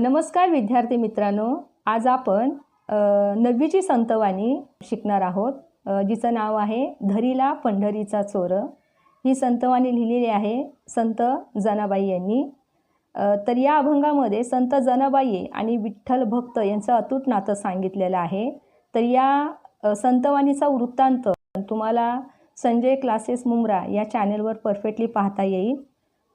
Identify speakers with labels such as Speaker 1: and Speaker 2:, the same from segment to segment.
Speaker 1: नमस्कार विद्यार्थी मित्रांनो, आज आपण 9वीची संतवाणी शिकणार आहोत, जिचं नाव आहे धरीला पंढरीचा चोर। ही संतवाणी लिहिलेली आहे संत जनाबाई यांनी। तर या अभंगामध्ये संत जनाबाई आणि विठ्ठल भक्त यांचं अतूट नातं सांगितलेलं आहे। तर या संतवाणीचा वृत्तांत तुम्हाला संजय क्लासेस मुंब्रा या चॅनलवर परफेक्टली पाहता येईल।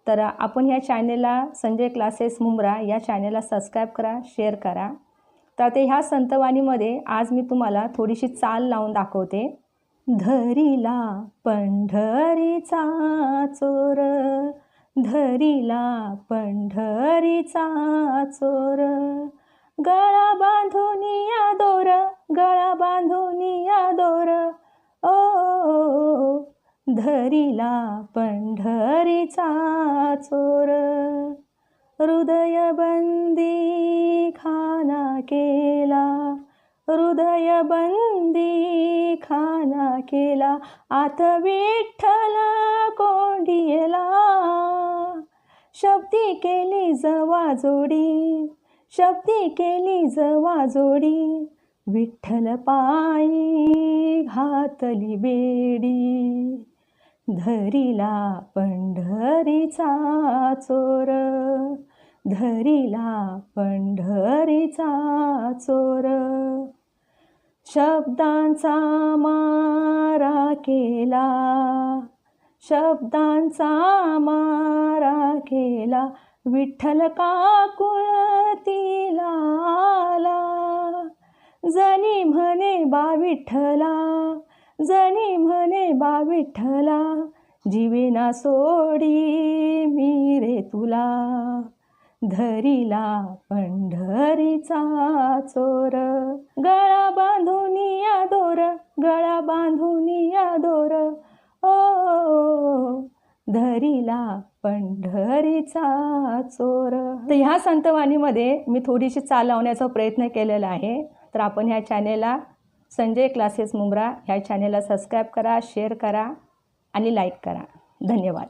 Speaker 1: तर आपण ह्या चॅनलला संजय क्लासेस मुंब्रा या चॅनलला सबस्क्राइब करा, शेअर करा। तर ते ह्या संतवाणीमध्ये आज मी तुम्हाला थोडीशी चाल लावून दाखवते। धरीला पंढरीचा चोर, धरीला पंढरीचा चोर, गळा बांधून या दोर, गळा बांधून या दोर, ओ धरीला पंढरीचा चोर। हृदय बंदी खाना केला, हृदय बंदी खाना केला, आत विठ्ठल कोंडियला, शब्दी केली जवाजोडी, शब्दी केली जवाजोडी, विठ्ठल पायी घातली बेडी, धरीला पंढरीचा चोर, धरीला पंढरीचा चोर। शब्दांचा मारा केला, शब्दांचा मारा केला, विठ्ठल काकुळतीला आला, जनी म्हणे बा विठ्ठला, जनी म्हणे बा विठ्ठला, जीवेना सोडी मी रे तुला, धरीला पंढरीचा चोर, गळा बांधून या दोर, गळा बांधून या दोर, ओ धरीला पंढरीचा चोर। तर ह्या संतवाणीमध्ये मी थोडीशी चाल लावण्याचा प्रयत्न केलेला आहे। तर आपण ह्या चॅनेलला संजय क्लासेस मुंब्रा ह्या चॅनेलला सबस्क्राइब करा, शेअर करा आणि लाईक करा। धन्यवाद।